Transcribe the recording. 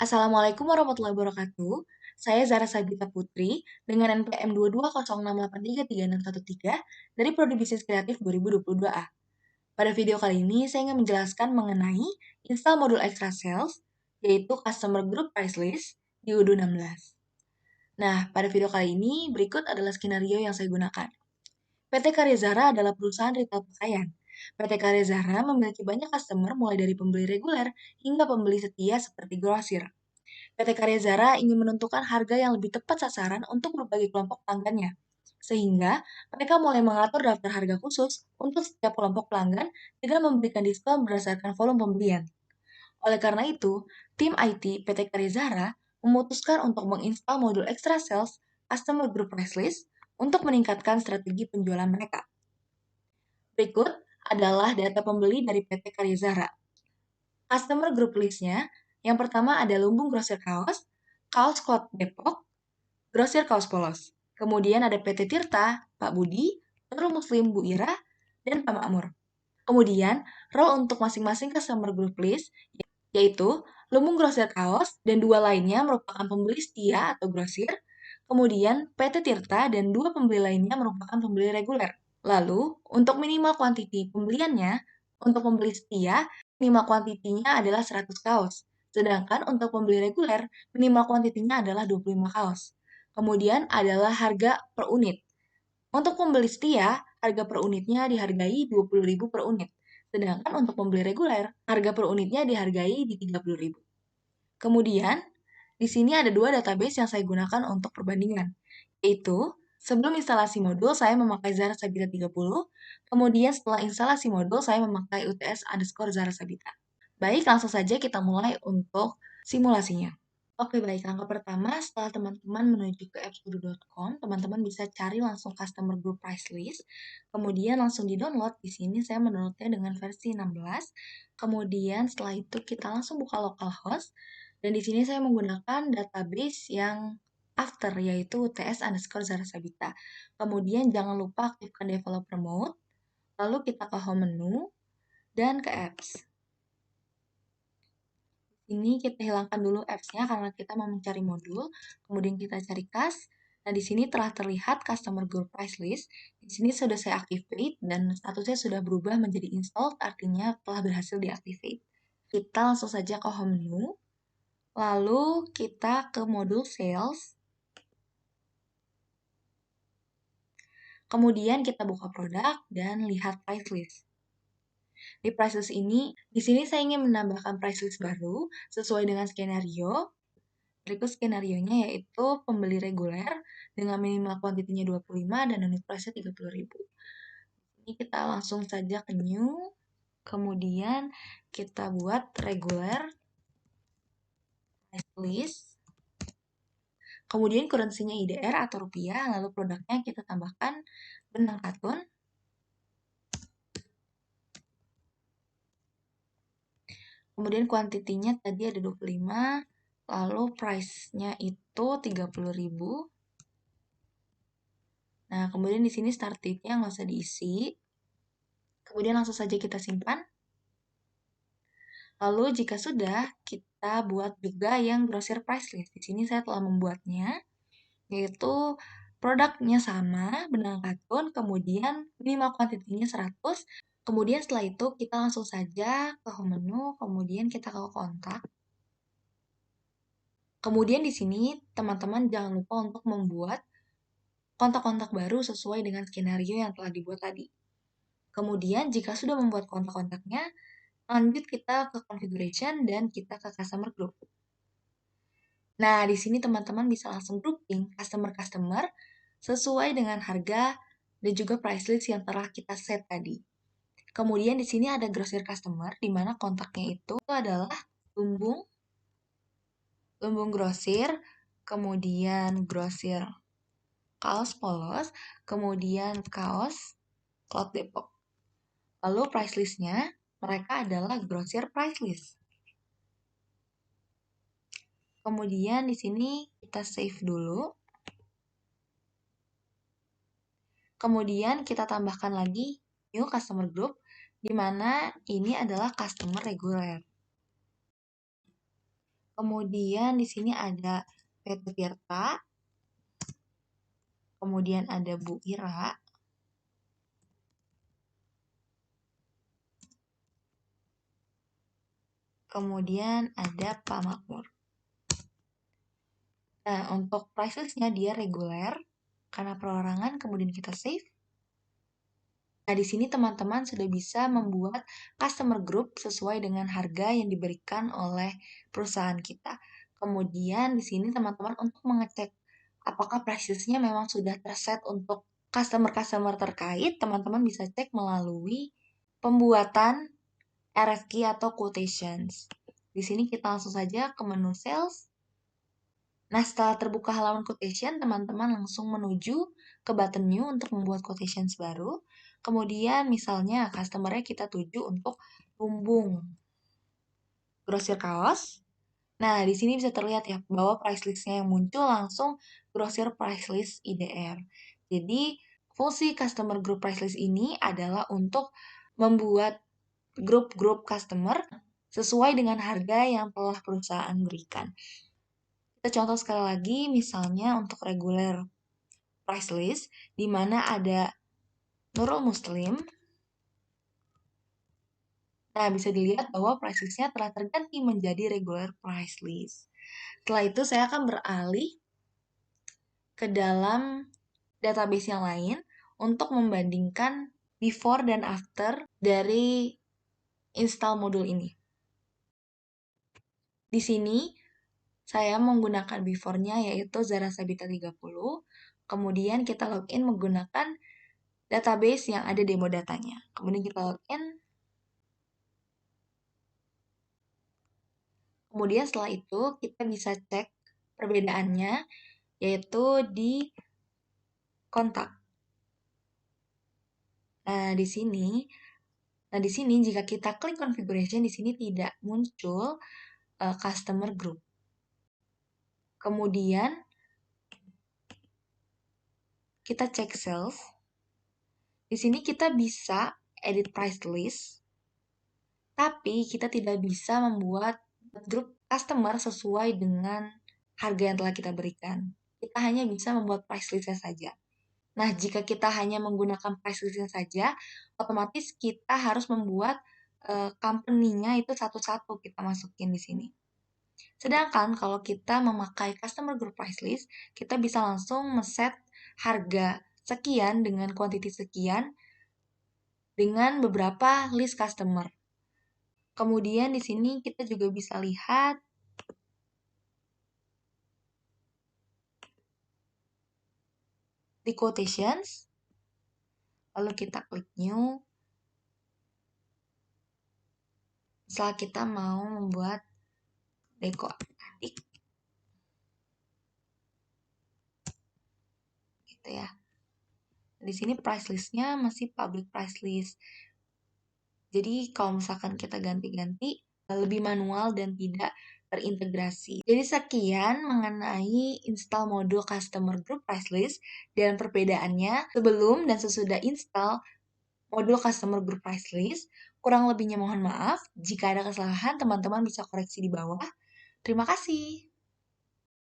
Assalamualaikum warahmatullahi wabarakatuh. Saya Zara Sabita Putri dengan NPM 2206833613 dari Prodi Bisnis Kreatif 2022A. Pada video kali ini, saya ingin menjelaskan mengenai install modul Extra Sales, yaitu Customer Group Price List di UDU 16. Nah, pada video kali ini, berikut adalah skenario yang saya gunakan. PT Karya Zara adalah perusahaan retail pakaian. PT Karya Zara memiliki banyak customer mulai dari pembeli reguler hingga pembeli setia seperti grosir. PT Karya Zara ingin menentukan harga yang lebih tepat sasaran untuk berbagai kelompok pelanggannya. Sehingga, mereka mulai mengatur daftar harga khusus untuk setiap kelompok pelanggan dengan memberikan diskon berdasarkan volume pembelian. Oleh karena itu, tim IT PT Karya Zara memutuskan untuk menginstal modul Extra Sales Customer Group Price List untuk meningkatkan strategi penjualan mereka. Berikut adalah data pembeli dari PT Karya Zara. Customer Group List-nya, yang pertama ada Lumbung Grosir Kaos, Kaos Klot Depok, Grosir Kaos Polos. Kemudian ada PT Tirta, Pak Budi, Nurul Muslim Bu Ira, dan Pak Makmur. Kemudian, role untuk masing-masing customer group list, yaitu Lumbung Grosir Kaos dan dua lainnya merupakan pembeli setia atau grosir, kemudian PT Tirta dan dua pembeli lainnya merupakan pembeli reguler. Lalu, untuk minimal kuantiti pembeliannya, untuk pembeli setia, minimal kuantitinya adalah 100 kaos. Sedangkan untuk pembeli reguler, minimal kuantitinya adalah 25 kaos. Kemudian adalah harga per unit. Untuk pembeli setia, harga per unitnya dihargai 20.000 per unit. Sedangkan untuk pembeli reguler, harga per unitnya dihargai di 30.000. Kemudian, di sini ada dua database yang saya gunakan untuk perbandingan, yaitu sebelum instalasi modul saya memakai Zara Sabita 30, kemudian setelah instalasi modul saya memakai UTS_Zara Sabita. Baik, langsung saja kita mulai untuk simulasinya. Oke, baik. Langkah pertama, setelah teman-teman menuju ke appsguru.com, teman-teman bisa cari langsung Customer Group Price List, kemudian langsung di-download. Di sini saya mendownloadnya dengan versi 16, kemudian setelah itu kita langsung buka localhost, dan di sini saya menggunakan database yang after, yaitu UTS_Zara Sabita. Kemudian jangan lupa aktifkan developer mode, lalu kita ke home menu, dan ke apps. Ini kita hilangkan dulu apps-nya karena kita mau mencari modul, kemudian kita cari CAS. Nah, di sini telah terlihat Customer Group Price List. Di sini sudah saya activate dan statusnya sudah berubah menjadi installed, artinya telah berhasil diactivate. Kita langsung saja ke home menu, lalu kita ke modul sales, kemudian kita buka produk dan lihat price list. Di price list ini, di sini saya ingin menambahkan price list baru sesuai dengan skenario. Berikut skenarionya yaitu pembeli reguler dengan minimal kuantitinya 25 dan unit price-nya 30.000. Ini kita langsung saja ke new, kemudian kita buat reguler price list, kemudian currency-nya IDR atau rupiah, lalu produknya kita tambahkan benang katun, kemudian kuantitinya tadi ada 25, lalu price-nya itu 30.000. Nah, kemudian di sini start date-nya nggak usah diisi. Kemudian langsung saja kita simpan. Lalu jika sudah, kita buat juga yang grosir price list. Di sini saya telah membuatnya, yaitu produknya sama, benang katun, kemudian minimal kuantitinya 100. Kemudian setelah itu kita langsung saja ke home menu, kemudian kita ke kontak. Kemudian di sini teman-teman jangan lupa untuk membuat kontak-kontak baru sesuai dengan skenario yang telah dibuat tadi. Kemudian jika sudah membuat kontak-kontaknya, lanjut kita ke configuration dan kita ke customer group. Nah, di sini teman-teman bisa langsung grouping customer-customer sesuai dengan harga dan juga price list yang telah kita set tadi. Kemudian di sini ada grosir customer, di mana kontaknya itu adalah lumbung, lumbung grosir, kemudian grosir kaos polos, kemudian kaos Klot Depok. Lalu price list-nya, mereka adalah grosir price list. Kemudian di sini kita save dulu. Kemudian kita tambahkan lagi new customer group, di mana ini adalah customer reguler. Kemudian di sini ada PT Tirta, kemudian ada Bu Ira, kemudian ada Pak Makmur. Nah, untuk price list-nya dia reguler, karena perorangan, kemudian kita save. Nah, di sini teman-teman sudah bisa membuat customer group sesuai dengan harga yang diberikan oleh perusahaan kita. Kemudian di sini teman-teman untuk mengecek apakah price list-nya memang sudah terset untuk customer-customer terkait, teman-teman bisa cek melalui pembuatan RFQ atau quotations. Di sini kita langsung saja ke menu sales. Nah, setelah terbuka halaman quotation, teman-teman langsung menuju ke button new untuk membuat quotations baru. Kemudian misalnya customer-nya kita tuju untuk lumbung grosir kaos. Nah, di sini bisa terlihat ya bahwa price list-nya yang muncul langsung grosir price list IDR. Jadi, fungsi customer group price list ini adalah untuk membuat grup-grup customer sesuai dengan harga yang telah perusahaan berikan. Kita contoh sekali lagi, misalnya untuk regular price list, di mana ada Nurul Muslim. Nah, bisa dilihat bahwa price list-nya telah terganti menjadi regular price list. Setelah itu, saya akan beralih ke dalam database yang lain untuk membandingkan before dan after dari install modul ini. Di sini, saya menggunakan before-nya yaitu Zara Sabita 30. Kemudian kita login menggunakan database yang ada demo datanya. Kemudian kita login. Kemudian setelah itu kita bisa cek perbedaannya yaitu di kontak. Nah, di sini jika kita klik configuration di sini tidak muncul customer group. Kemudian kita cek sales. Di sini kita bisa edit price list, tapi kita tidak bisa membuat grup customer sesuai dengan harga yang telah kita berikan. Kita hanya bisa membuat price list-nya saja. Nah, jika kita hanya menggunakan price list-nya saja, otomatis kita harus membuat company-nya itu satu-satu kita masukin di sini. Sedangkan kalau kita memakai customer group price list, kita bisa langsung set harga sekian dengan quantity sekian dengan beberapa list customer. Kemudian di sini kita juga bisa lihat di quotations, lalu kita klik new. Setelah kita mau membuat deco adik, gitu ya. Di sini price list-nya masih public price list. Jadi kalau misalkan kita ganti-ganti, lebih manual dan tidak terintegrasi. Jadi sekian mengenai install modul Customer Group Price List dan perbedaannya sebelum dan sesudah install modul Customer Group Price List. Kurang lebihnya mohon maaf. Jika ada kesalahan, teman-teman bisa koreksi di bawah. Terima kasih.